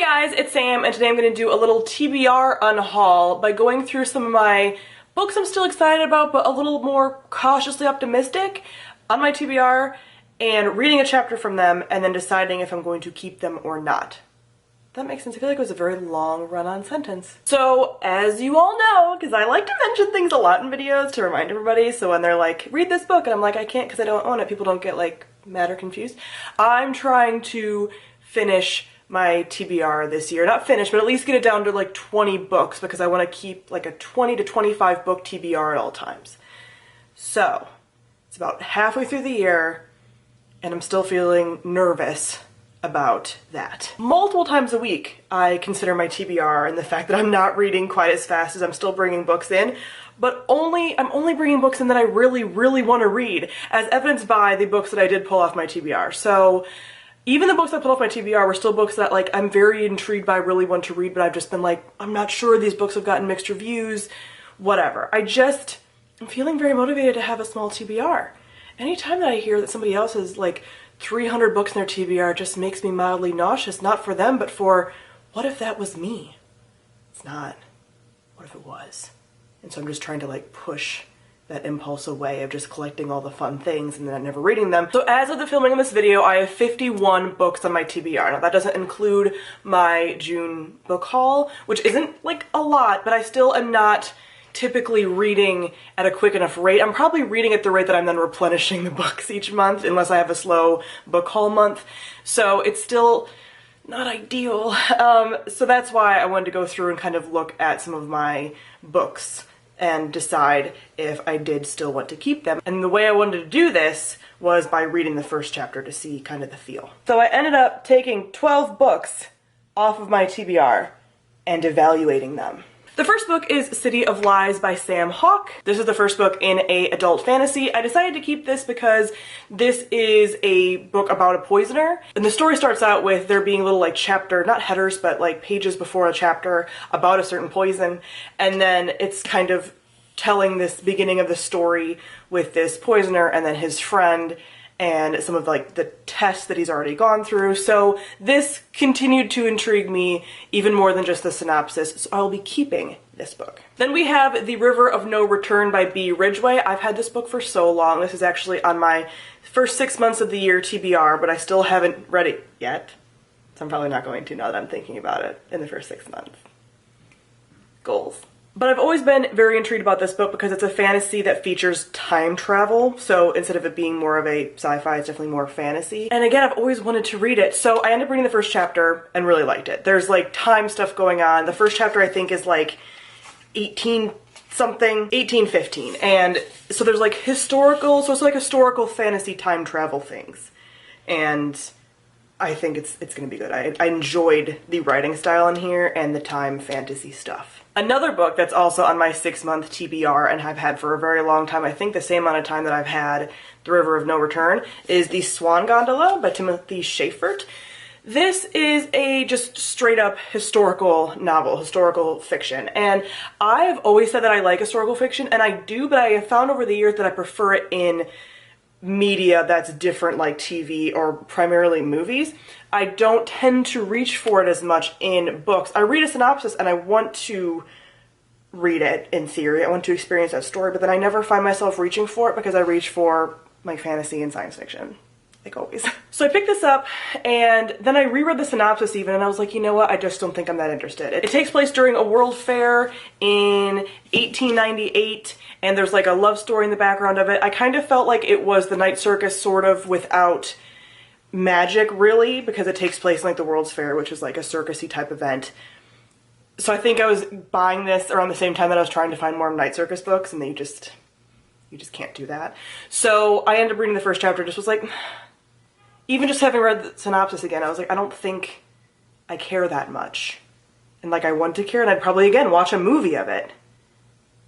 guys, it's Sam, and today I'm going to do a little TBR unhaul by going through some of my books I'm still excited about but a little more cautiously optimistic on my TBR and reading a chapter from them and then deciding if I'm going to keep them or not. That makes sense. I feel like it was a very long run-on sentence. So, as you all know, because I like to mention things a lot in videos to remind everybody, so when they're like, read this book, and I'm like, I can't because I don't own it, people don't get like mad or confused. I'm trying to finish my TBR this year. Not finish, but at least get it down to like 20 books because I want to keep like a 20 to 25 book TBR at all times. So, it's about halfway through the year, and I'm still feeling nervous about that. Multiple times a week I consider my TBR and the fact that I'm not reading quite as fast as I'm still bringing books in, but I'm only bringing books in that I really want to read, as evidenced by the books that I did pull off my TBR. So even the books I pulled off my TBR were still books that like I'm very intrigued by, really want to read, but I've just been like, I'm not sure, these books have gotten mixed reviews, whatever. I'm feeling very motivated to have a small TBR. Anytime that I hear that somebody else has like 300 books in their TBR, just makes me mildly nauseous, not for them, but for, what if that was me? It's not. What if it was? And so I'm just trying to like push that impulse away of just collecting all the fun things and then never reading them. So as of the filming of this video, I have 51 books on my TBR. Now that doesn't include my June book haul, which isn't like a lot, but I still am not typically reading at a quick enough rate. I'm probably reading at the rate that I'm then replenishing the books each month, unless I have a slow book haul month. So it's still not ideal. So that's why I wanted to go through and kind of look at some of my books and decide if I did still want to keep them. And the way I wanted to do this was by reading the first chapter to see kind of the feel. So I ended up taking 12 books off of my TBR and evaluating them. The first book is City of Lies by Sam Hawke. This is the first book in a adult fantasy. I decided to keep this because this is a book about a poisoner. And the story starts out with there being little like chapter, not headers, but like pages before a chapter about a certain poison. And then it's kind of telling this beginning of the story with this poisoner and then his friend and some of like the tests that he's already gone through. So this continued to intrigue me even more than just the synopsis, so I'll be keeping this book. Then we have The River of No Return by B. Ridgway. I've had this book for so long. This is actually on my first 6 months of the year TBR, but I still haven't read it yet. So I'm probably not going to now that I'm thinking about it in the first 6 months. Goals. But I've always been very intrigued about this book because it's a fantasy that features time travel. So instead of it being more of a sci-fi, it's definitely more fantasy. And again, I've always wanted to read it. So I ended up reading the first chapter and really liked it. There's like time stuff going on. The first chapter I think is like 1815. And so there's like historical, so it's like historical fantasy time travel things. And I think it's gonna be good. I enjoyed the writing style in here and the time fantasy stuff. Another book that's also on my 6-month TBR and I've had for a very long time, I think the same amount of time that I've had The River of No Return, is the Swan Gondola by Timothy Shafert. This is a just straight up historical novel, historical fiction. And I've always said that I like historical fiction, and I do, but I have found over the years that I prefer it in media that's different, like TV or primarily movies. I don't tend to reach for it as much in books. I read a synopsis and I want to read it in theory. I want to experience that story, but then I never find myself reaching for it because I reach for like fantasy and science fiction, like always. So I picked this up and then I reread the synopsis even and I was like, you know what, I just don't think I'm that interested. It takes place during a world fair in 1898 and there's like a love story in the background of it. I kind of felt like it was the night circus sort of without magic really, because it takes place in like the World's Fair, which is like a circusy type event. So I think I was buying this around the same time that I was trying to find more night circus books, and you just can't do that. So I ended up reading the first chapter, just was like, even just having read the synopsis again, I was like, I don't think I care that much. And like I want to care, and I'd probably again watch a movie of it.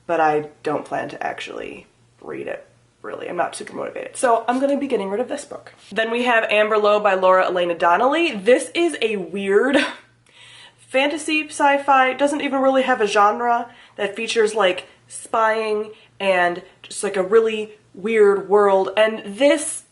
But I don't plan to actually read it. Really, I'm not super motivated. So I'm gonna be getting rid of this book. Then we have Amber Lowe by Laura Elena Donnelly. This is a weird fantasy sci-fi. It doesn't even really have a genre that features like spying and just like a really weird world. And this,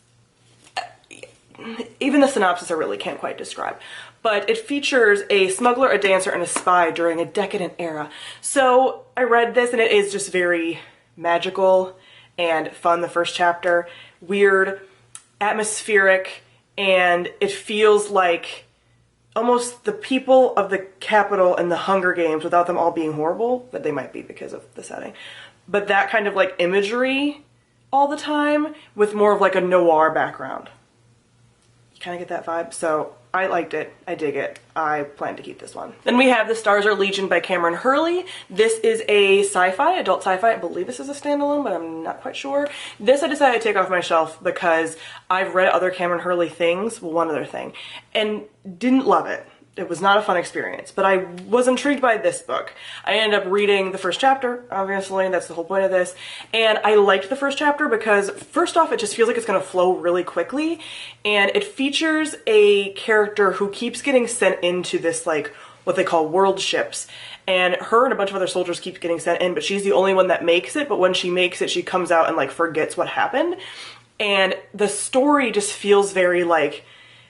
even the synopsis I really can't quite describe. but it features a smuggler, a dancer, and a spy during a decadent era. So I read this and it is just very magical and fun, the first chapter. Weird, atmospheric, and it feels like almost the people of the Capitol and the Hunger Games without them all being horrible, but they might be because of the setting. But that kind of like imagery all the time with more of like a noir background. You kind of get that vibe. So I liked it. I dig it. I plan to keep this one. Then we have The Stars Are Legion by Cameron Hurley. This is a sci-fi, adult sci-fi. I believe this is a standalone, but I'm not quite sure. This I decided to take off my shelf because I've read other Cameron Hurley things, well, one other thing, and didn't love it. It was not a fun experience, but I was intrigued by this book. I ended up reading the first chapter, obviously, that's the whole point of this, and I liked the first chapter because, first off, it just feels like it's going to flow really quickly, and it features a character who keeps getting sent into this, like, what they call world ships, and her and a bunch of other soldiers keep getting sent in, but she's the only one that makes it, but when she makes it, she comes out and, like, forgets what happened, and the story just feels very, like,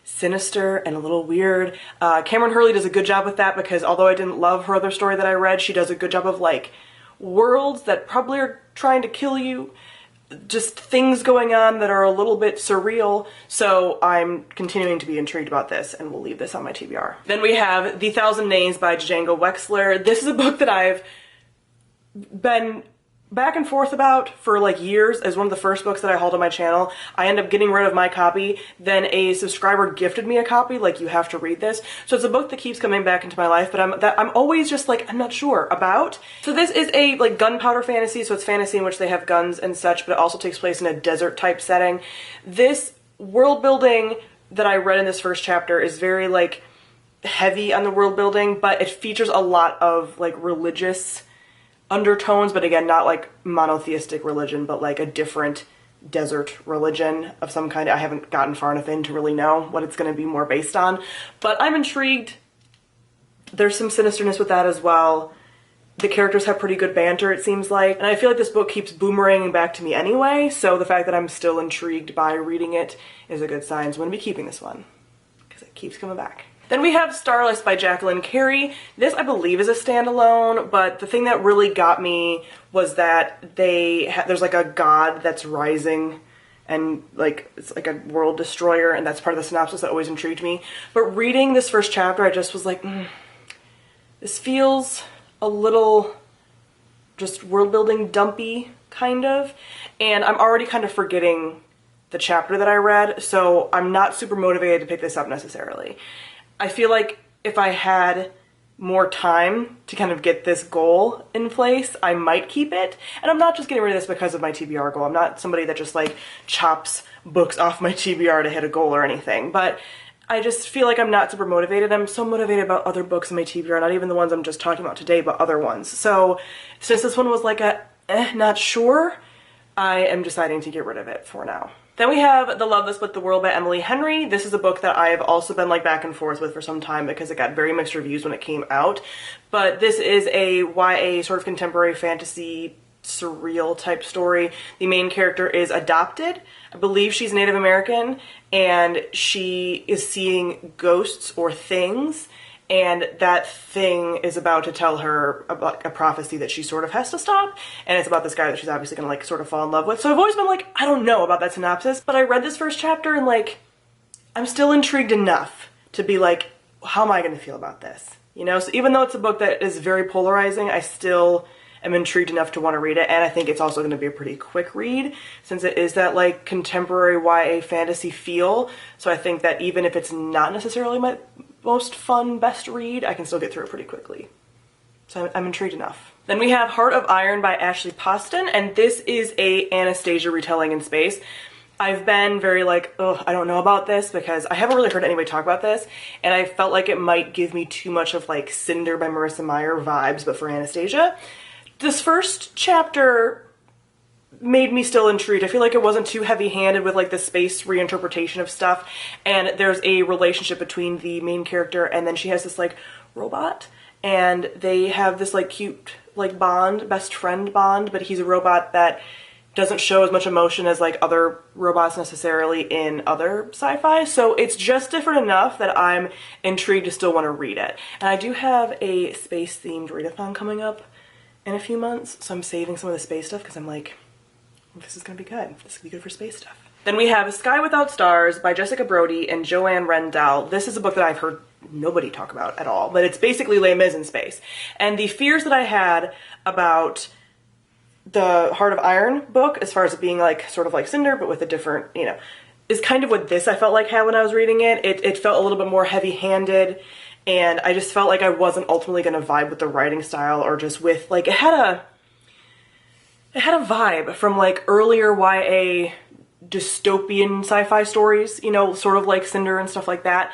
sinister and a little weird. Cameron Hurley does a good job with that because although I didn't love her other story that I read, she does a good job of like worlds that probably are trying to kill you, just things going on that are a little bit surreal. So I'm continuing to be intrigued about this and we'll leave this on my TBR. Then we have The Thousand Names by Django Wexler. This is a book that I've been back and forth about for like years as one of the first books that I hauled on my channel. I ended up getting rid of my copy, then a subscriber gifted me a copy, like, you have to read this. So it's a book that keeps coming back into my life, but I'm always just like, I'm not sure about. So this is a like gunpowder fantasy, so it's fantasy in which they have guns and such, but it also takes place in a desert type setting. This world building that I read in this first chapter is very like heavy on the world building, but it features a lot of like religious undertones, but again, not like monotheistic religion, but like a different desert religion of some kind. I haven't gotten far enough in to really know what it's going to be more based on, but I'm intrigued. There's some sinisterness with that as well. The characters have pretty good banter, it seems like, and I feel like this book keeps boomeranging back to me anyway, so the fact that I'm still intrigued by reading it is a good sign. So I'm going to be keeping this one because it keeps coming back. Then we have Starless by Jacqueline Carey. This, I believe, is a standalone, but the thing that really got me was that there's like a god that's rising and like it's like a world destroyer, and that's part of the synopsis that always intrigued me. But reading this first chapter, I just was like, this feels a little just world building dumpy, kind of, and I'm already kind of forgetting the chapter that I read, so I'm not super motivated to pick this up necessarily. I feel like if I had more time to kind of get this goal in place, I might keep it. And I'm not just getting rid of this because of my TBR goal. I'm not somebody that just like chops books off my TBR to hit a goal or anything. But I just feel like I'm not super motivated. I'm so motivated about other books in my TBR, not even the ones I'm just talking about today, but other ones. So since this one was like not sure, I am deciding to get rid of it for now. Then we have The Loveless with the World by Emily Henry. This is a book that I've also been like back and forth with for some time because it got very mixed reviews when it came out. But this is a YA sort of contemporary fantasy surreal type story. The main character is adopted. I believe she's Native American and she is seeing ghosts or things, and that thing is about to tell her about a prophecy that she sort of has to stop, and it's about this guy that she's obviously gonna like sort of fall in love with. So I've always been like, I don't know about that synopsis, but I read this first chapter and like, I'm still intrigued enough to be like, how am I gonna feel about this? You know, so even though it's a book that is very polarizing, I still am intrigued enough to want to read it, and I think it's also going to be a pretty quick read since it is that like contemporary YA fantasy feel. So I think that even if it's not necessarily my most fun, best read, I can still get through it pretty quickly. So I'm intrigued enough. Then we have Heart of Iron by Ashley Poston, and this is a Anastasia retelling in space. I've been very like, ugh, I don't know about this because I haven't really heard anybody talk about this, and I felt like it might give me too much of like Cinder by Marissa Meyer vibes, but for Anastasia. This first chapter made me still intrigued. I feel like it wasn't too heavy-handed with like the space reinterpretation of stuff, and there's a relationship between the main character and then she has this like robot, and they have this like cute like bond, best friend bond, but he's a robot that doesn't show as much emotion as like other robots necessarily in other sci-fi. So it's just different enough that I'm intrigued to still want to read it. And I do have a space themed readathon coming up in a few months. So I'm saving some of the space stuff because I'm like, this is going to be good. This is going to be good for space stuff. Then we have Sky Without Stars by Jessica Brody and Joanne Rendell. This is a book that I've heard nobody talk about at all, but it's basically Les Mis in space. And the fears that I had about the Heart of Iron book, as far as it being like sort of like Cinder, but with a different, you know, is kind of what this I felt like had when I was reading it. It felt a little bit more heavy-handed, and I just felt like I wasn't ultimately going to vibe with the writing style, or just with like it had a vibe from like earlier YA dystopian sci-fi stories, you know, sort of like Cinder and stuff like that,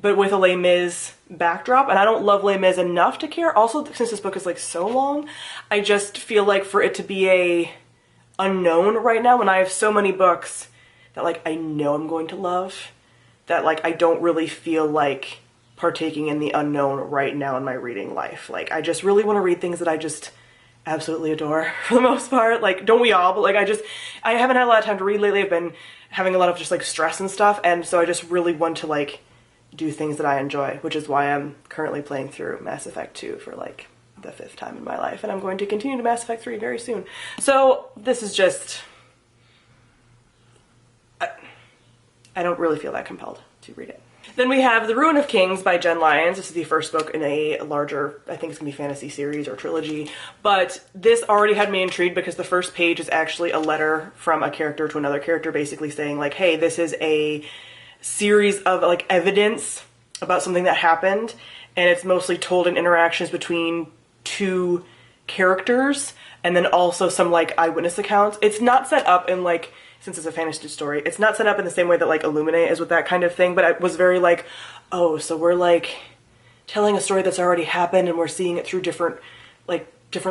but with a Les Mis backdrop. And I don't love Les Mis enough to care. Also, since this book is like so long, I just feel like for it to be a unknown right now, when I have so many books that like I know I'm going to love, that like I don't really feel like partaking in the unknown right now in my reading life. Like I just really want to read things that I just absolutely adore for the most part. Like, don't we all? But like I haven't had a lot of time to read lately. I've been having a lot of just like stress and stuff, and so I just really want to like do things that I enjoy, which is why I'm currently playing through Mass Effect 2 for like the 5th time in my life, and I'm going to continue to Mass Effect 3 very soon. So this is just, I don't really feel that compelled to read it. Then we have The Ruin of Kings by Jen Lyons. This is the first book in a larger, I think it's gonna be fantasy series or trilogy, but this already had me intrigued because the first page is actually a letter from a character to another character, basically saying like, hey, this is a series of like evidence about something that happened, and it's mostly told in interactions between two characters, and then also some like eyewitness accounts. It's not set up in like, since it's a fantasy story, it's not set up in the same way that like Illuminate is with that kind of thing, but I was very like, oh, so we're like telling a story that's already happened and we're seeing it through different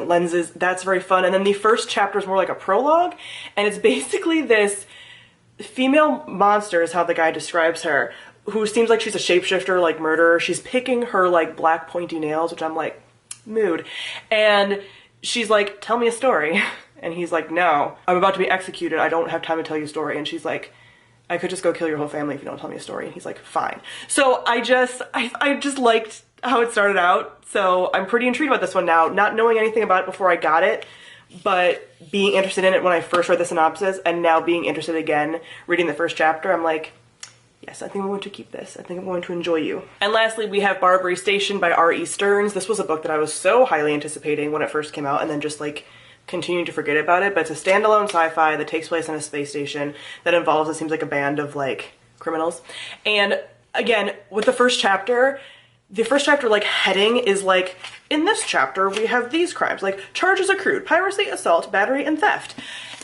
lenses. That's very fun. And then the first chapter is more like a prologue, and it's basically this female monster is how the guy describes her, who seems like she's a shapeshifter, like murderer. She's picking her like black pointy nails, which I'm like, mood. And she's like, tell me a story. And he's like, no, I'm about to be executed. I don't have time to tell you a story. And she's like, I could just go kill your whole family if you don't tell me a story. And he's like, fine. So I just liked how it started out. So I'm pretty intrigued about this one now, not knowing anything about it before I got it, but being interested in it when I first read the synopsis, and now being interested again, reading the first chapter, I'm like, yes, I think I'm going to keep this. I think I'm going to enjoy you. And lastly, we have Barbary Station by R.E. Stearns. This was a book that I was so highly anticipating when it first came out, and then just like continued to forget about it. But it's a standalone sci-fi that takes place on a space station that involves, it seems like, a band of like criminals. And again, with the first chapter like heading is like, in this chapter we have these crimes, like charges accrued: piracy, assault, battery, and theft.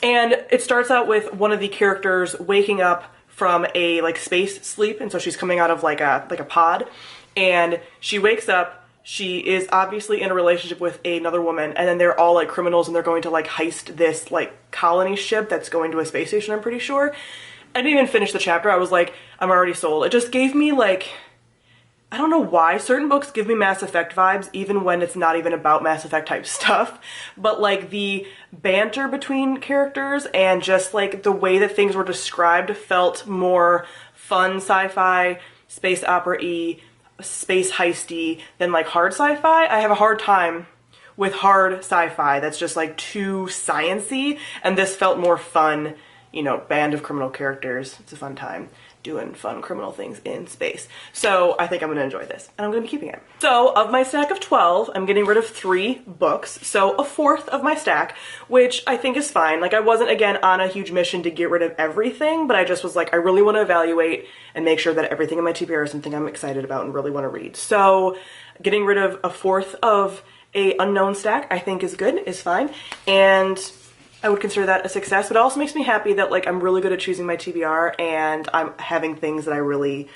And it starts out with one of the characters waking up from a like space sleep, and so she's coming out of like a pod, and she wakes up. She is obviously in a relationship with another woman, and then they're all like criminals, and they're going to like heist this like colony ship that's going to a space station, I'm pretty sure. I didn't even finish the chapter. I was like, I'm already sold. It just gave me like, I don't know why, certain books give me Mass Effect vibes even when it's not even about Mass Effect type stuff, but like the banter between characters and just like the way that things were described felt more fun sci-fi, space opera-y, space heisty than like hard sci-fi. I have a hard time with hard sci-fi that's just like too science-y, and this felt more fun, you know, band of criminal characters. It's a fun time doing fun criminal things in space. So I think I'm gonna enjoy this, and I'm gonna be keeping it. So of my stack of 12, I'm getting rid of 3 books, so a fourth of my stack, which I think is fine. Like, I wasn't, again, on a huge mission to get rid of everything, but I just was like, I really want to evaluate and make sure that everything in my TBR is something I'm excited about and really want to read. So getting rid of a fourth of a unknown stack I think is good, is fine, and I would consider that a success. But it also makes me happy that like I'm really good at choosing my TBR, and I'm having things that I really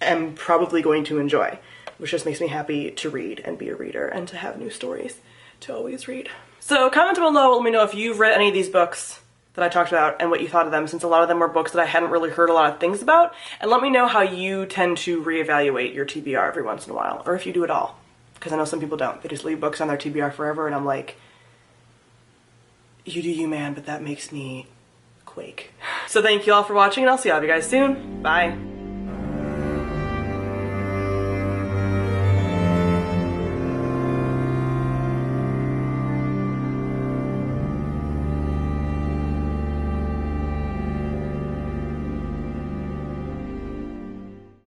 am probably going to enjoy, which just makes me happy to read and be a reader and to have new stories to always read. So comment down below, let me know if you've read any of these books that I talked about and what you thought of them, since a lot of them were books that I hadn't really heard a lot of things about. And let me know how you tend to reevaluate your TBR every once in a while, or if you do it all, because I know some people don't. They just leave books on their TBR forever, and I'm like, you do you, man, but that makes me quake. So thank you all for watching, and I'll see all of you guys soon. Bye.